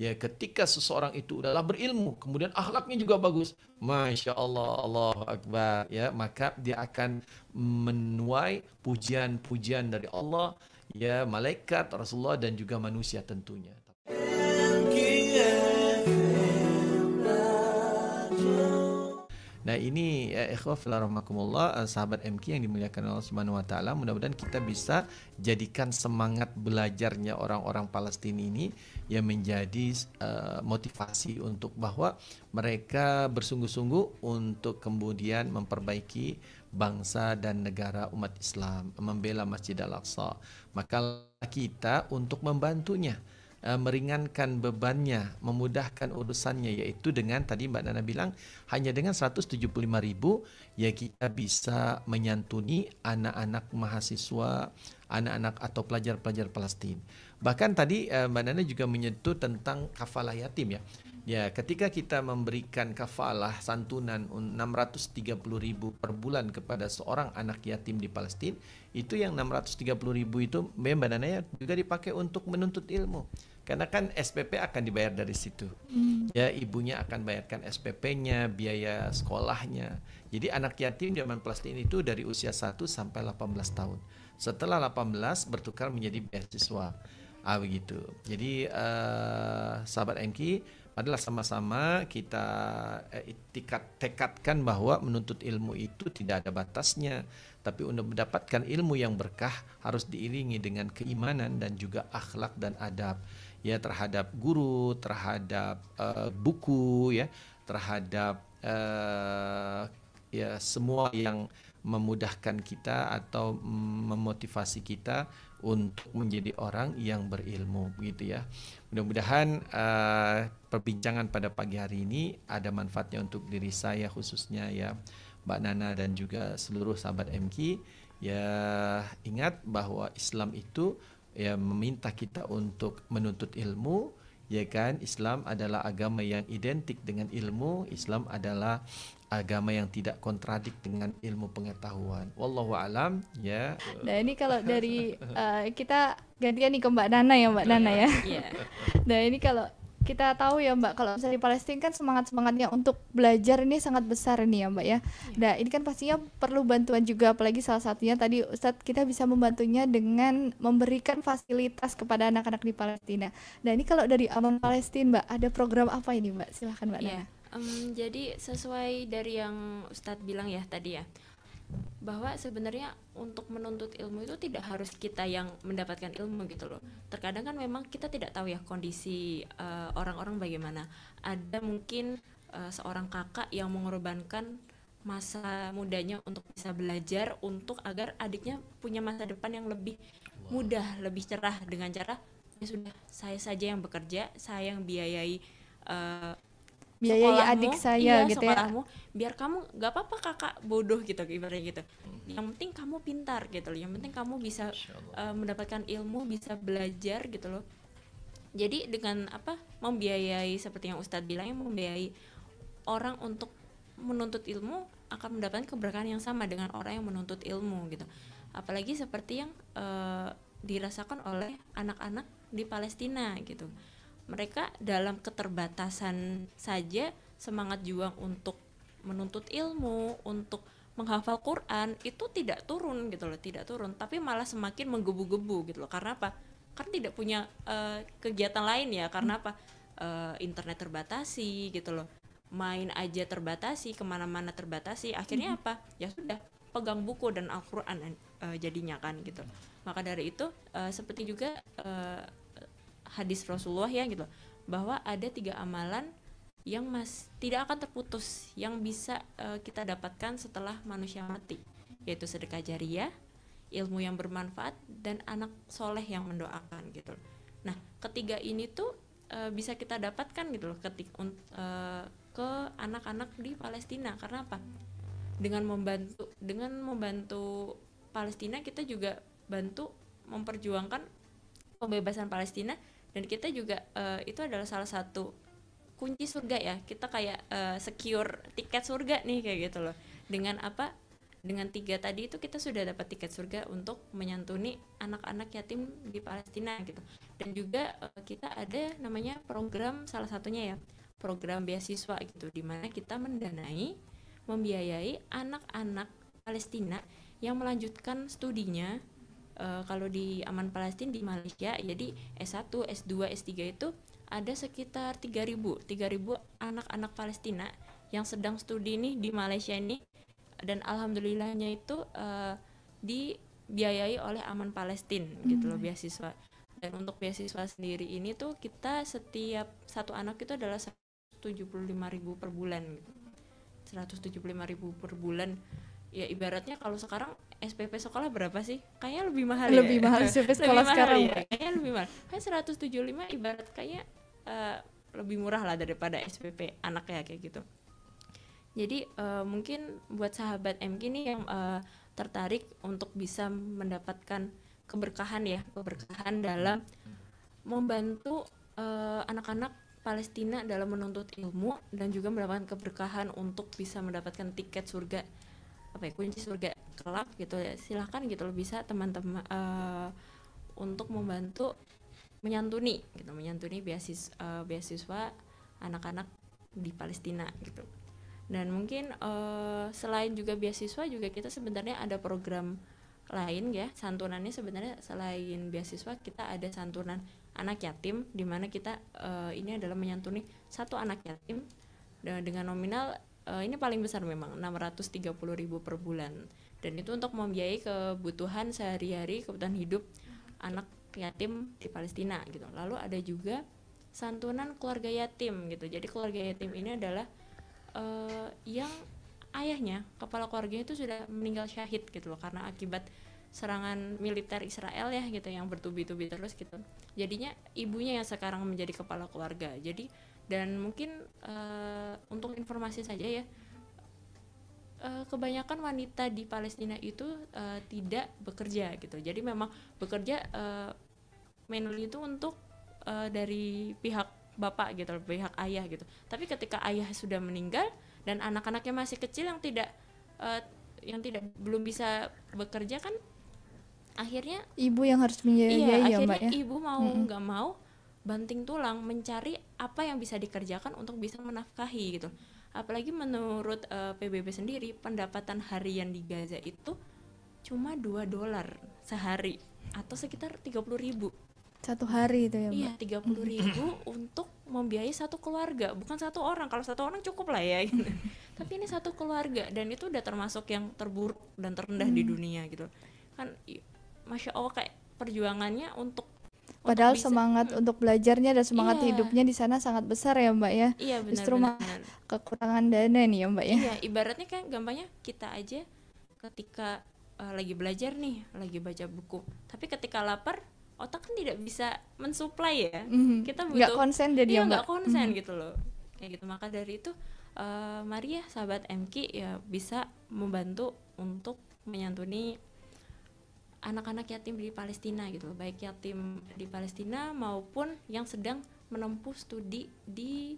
Ya, ketika seseorang itu adalah berilmu, kemudian akhlaknya juga bagus, Masya Allah, Allahu Akbar, ya, maka dia akan menuai pujian-pujian dari Allah, ya, malaikat, Rasulullah, dan juga manusia tentunya. Nah ini ya ikhwah fillah rahimakumullah, sahabat MQ yang dimuliakan Allah Subhanahu wa taala, mudah-mudahan kita bisa jadikan semangat belajarnya orang-orang Palestina ini yang menjadi motivasi untuk bahwa mereka bersungguh-sungguh untuk kemudian memperbaiki bangsa dan negara umat Islam, membela Masjid Al-Aqsa. Maka kita untuk membantunya, meringankan bebannya, memudahkan urusannya, yaitu dengan tadi Mbak Nana bilang hanya dengan 175.000 ya kita bisa menyantuni anak-anak mahasiswa, anak-anak atau pelajar-pelajar Palestina. Bahkan tadi Mbak Nana juga menyentuh tentang kafalah yatim ya. Ya, ketika kita memberikan kafalah santunan 630.000 per bulan kepada seorang anak yatim di Palestina, itu yang 630.000 itu Mbak Nana ya juga dipakai untuk menuntut ilmu. Karena kan SPP akan dibayar dari situ. Ya, ibunya akan bayarkan SPP-nya, biaya sekolahnya. Jadi anak yatim zaman Palestina itu dari usia 1 sampai 18 tahun. Setelah 18 bertukar menjadi beasiswa. Begitu. Jadi sahabat MQ, adalah sama-sama kita tekadkan bahwa menuntut ilmu itu tidak ada batasnya. Tapi untuk mendapatkan ilmu yang berkah harus diiringi dengan keimanan dan juga akhlak dan adab, ya, terhadap guru, terhadap buku, ya, terhadap ya semua yang memudahkan kita atau memotivasi kita untuk menjadi orang yang berilmu, begitu ya. Mudah-mudahan perbincangan pada pagi hari ini ada manfaatnya untuk diri saya khususnya ya, Mbak Nana dan juga seluruh sahabat MQ. Ya, ingat bahwa Islam itu ya meminta kita untuk menuntut ilmu, ya kan. Islam adalah agama yang identik dengan ilmu. Islam adalah agama yang tidak kontradik dengan ilmu pengetahuan. Wallahu alam ya. Nah ini kalau dari kita gantian nih ke Mbak Nana ya, Mbak Nana ya. Nah ini kalau kita tahu ya Mbak, kalau misalnya di Palestina kan semangatnya untuk belajar ini sangat besar ini ya Mbak ya. Nah ini kan pastinya perlu bantuan juga, apalagi salah satunya tadi Ustadz kita bisa membantunya dengan memberikan fasilitas kepada anak-anak di Palestina. Nah ini kalau dari Aman Palestina Mbak, ada program apa ini Mbak? Silahkan Mbak Nana. Jadi sesuai dari yang Ustadz bilang ya tadi ya, bahwa sebenarnya untuk menuntut ilmu itu tidak harus kita yang mendapatkan ilmu gitu loh. Terkadang kan memang kita tidak tahu ya kondisi orang-orang bagaimana. Ada mungkin seorang kakak yang mengorbankan masa mudanya untuk bisa belajar, untuk agar adiknya punya masa depan yang lebih mudah, lebih cerah, dengan cara ya sudah, saya saja yang bekerja, saya yang biayai biayai adik saya gitu sekolahmu, biar kamu gak apa-apa kakak bodoh gitu ibaratnya gitu. Yang penting kamu pintar gitu loh, yang penting kamu bisa mendapatkan ilmu, bisa belajar gitu loh. Jadi dengan membiayai seperti yang Ustadz bilang, membiayai orang untuk menuntut ilmu akan mendapatkan keberkahan yang sama dengan orang yang menuntut ilmu gitu. Apalagi seperti yang dirasakan oleh anak-anak di Palestina gitu. Mereka dalam keterbatasan saja semangat juang untuk menuntut ilmu, untuk menghafal Quran itu tidak turun gitu loh, tidak turun, tapi malah semakin menggebu-gebu gitu loh. Karena apa? Karena tidak punya kegiatan lain ya, karena apa? Internet terbatasi gitu loh, main aja terbatasi, kemana-mana terbatasi. Akhirnya apa? Ya sudah, pegang buku dan Al-Quran jadinya kan gitu. Maka dari itu seperti juga hadis Rasulullah ya gitu, bahwa ada 3 amalan yang tidak akan terputus yang bisa kita dapatkan setelah manusia mati, yaitu sedekah jariyah, ilmu yang bermanfaat, dan anak soleh yang mendoakan gitu. Nah, ketiga ini tuh bisa kita dapatkan gitu loh ke anak-anak di Palestina. Karena apa? Dengan membantu Palestina, kita juga bantu memperjuangkan pembebasan Palestina. Dan kita juga itu adalah salah satu kunci surga ya. Kita kayak secure tiket surga nih kayak gitu loh. Dengan apa? Dengan 3 tadi itu kita sudah dapat tiket surga untuk menyantuni anak-anak yatim di Palestina gitu. Dan juga kita ada namanya program, salah satunya ya program beasiswa gitu, di mana kita membiayai anak-anak Palestina yang melanjutkan studinya. Kalau di Aman Palestina di Malaysia, jadi S1, S2, S3 itu ada sekitar 3.000 anak-anak Palestina yang sedang studi nih di Malaysia ini, dan alhamdulillahnya itu dibiayai oleh Aman Palestina gitu loh, beasiswa. Dan untuk beasiswa sendiri ini tuh kita setiap satu anak itu adalah 175.000 per bulan gitu. 175.000 per bulan. Ya ibaratnya kalau sekarang SPP sekolah berapa sih? Kayaknya lebih mahal ya. Lebih mahal SPP sekolah sekarang ya. Kayaknya lebih mahal. Kayak 175 ibarat kayak lebih murah lah daripada SPP anak ya, kayak gitu. Jadi mungkin buat sahabat MK nih yang tertarik untuk bisa mendapatkan keberkahan dalam membantu anak-anak Palestina dalam menuntut ilmu, dan juga mendapatkan keberkahan untuk bisa mendapatkan tiket surga, kunci surga kelak gitu ya, silahkan gitu loh, bisa teman-teman untuk membantu menyantuni beasiswa anak-anak di Palestina gitu. Dan mungkin selain juga beasiswa, juga kita sebenarnya ada program lain ya, santunannya sebenarnya selain beasiswa kita ada santunan anak yatim, di mana kita ini adalah menyantuni satu anak yatim dengan nominal ini paling besar memang 630.000 per bulan, dan itu untuk membiayai kebutuhan sehari-hari, kebutuhan hidup anak yatim di Palestina gitu. Lalu ada juga santunan keluarga yatim gitu. Jadi keluarga yatim ini adalah yang ayahnya, kepala keluarganya itu sudah meninggal syahid gitu loh, karena akibat serangan militer Israel ya gitu, yang bertubi-tubi terus gitu. Jadinya ibunya yang sekarang menjadi kepala keluarga. Jadi, dan mungkin untuk informasi saja ya, kebanyakan wanita di Palestina itu tidak bekerja gitu. Jadi memang bekerja mainly itu untuk dari pihak bapak gitu, pihak ayah gitu. Tapi ketika ayah sudah meninggal dan anak-anaknya masih kecil yang belum bisa bekerja, kan akhirnya ibu yang harus membiayai ya Mbak ya. Ibu mau nggak mau banting tulang mencari apa yang bisa dikerjakan untuk bisa menafkahi gitu. Apalagi menurut PBB sendiri, pendapatan harian di Gaza itu cuma $2 sehari atau sekitar 30.000 satu hari itu ya Mbak. Iya, 30.000 untuk membiayai satu keluarga, bukan satu orang. Kalau satu orang cukup lah ya gitu. Tapi ini satu keluarga, dan itu udah termasuk yang terburuk dan terendah di dunia gitu kan. Masya Allah, kayak perjuangannya untuk padahal semangat untuk belajarnya dan semangat hidupnya di sana sangat besar ya Mbak ya. Iya, benar. Justru kekurangan dana nih ya Mbak ya. Iya, ibaratnya kan gampangnya kita aja ketika lagi belajar nih, lagi baca buku, tapi ketika lapar otak kan tidak bisa mensuplai ya. Kita butuh, nggak konsen jadi ya Mbak. Nggak konsen gitu loh, kayak gitu. Maka dari itu mari ya sahabat MK ya bisa membantu untuk menyantuni anak-anak yatim di Palestina gitu, baik yatim di Palestina maupun yang sedang menempuh studi di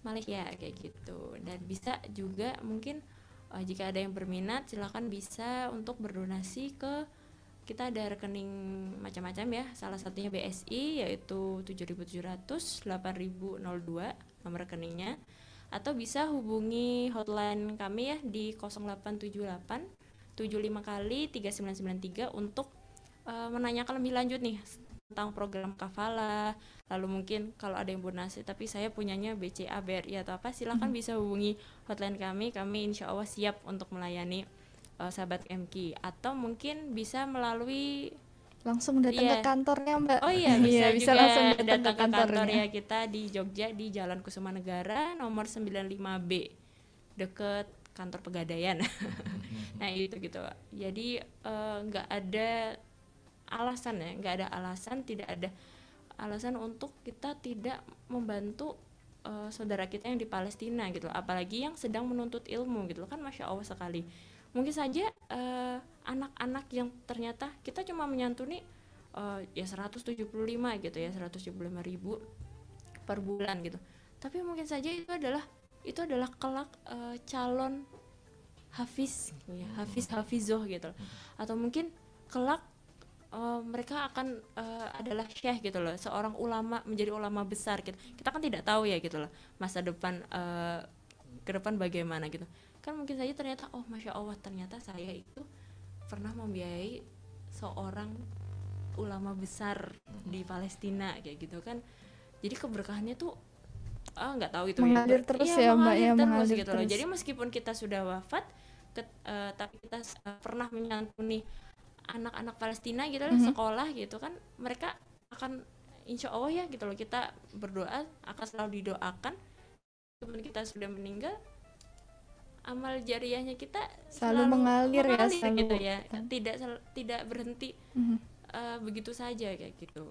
Malaysia kayak gitu. Dan bisa juga mungkin jika ada yang berminat silakan bisa untuk berdonasi ke kita, ada rekening macam-macam ya, salah satunya BSI yaitu 7.700 8.002 nomor rekeningnya, atau bisa hubungi hotline kami ya di 0878 75 kali 3993 untuk menanyakan lebih lanjut nih tentang program kafalah. Lalu mungkin kalau ada yang donasi tapi saya punyanya BCA, BRI atau apa, silakan bisa hubungi hotline kami insya Allah siap untuk melayani sahabat MK. Atau mungkin bisa melalui langsung datang ke kantornya Mbak. Oh iya, bisa bisa juga langsung datang ke kantor kantornya ya kita di Jogja di Jalan Kusuma Negara nomor 95B deket kantor Pegadaian. Nah itu gitu. Jadi nggak ada alasan ya, tidak ada alasan untuk kita tidak membantu saudara kita yang di Palestina gitu, apalagi yang sedang menuntut ilmu gitu kan. Masya Allah sekali. Mungkin saja anak-anak yang ternyata kita cuma menyantuni ya 175 gitu ya, 175.000 per bulan gitu, tapi mungkin saja itu adalah kelak calon hafiz ya, hafizoh gitu, atau mungkin kelak mereka akan adalah syekh gitu loh, seorang ulama, menjadi ulama besar gitu. Kita kan tidak tahu ya gitu loh masa depan ke depan bagaimana gitu kan. Mungkin saja ternyata masya Allah, ternyata saya itu pernah membiayai seorang ulama besar di Palestina kayak gitu kan. Jadi keberkahannya tuh nggak tahu itu mengalir terus ya Mbak ya, mengalir gitu loh. Jadi meskipun kita sudah wafat tapi kita pernah menyantuni anak-anak Palestina gitu loh, sekolah gitu kan, mereka akan insya Allah ya gitu loh, kita berdoa akan selalu didoakan. Meskipun kita sudah meninggal, amal jariahnya kita selalu mengalir ya, selalu gitu ya, tidak berhenti begitu saja kayak gitu.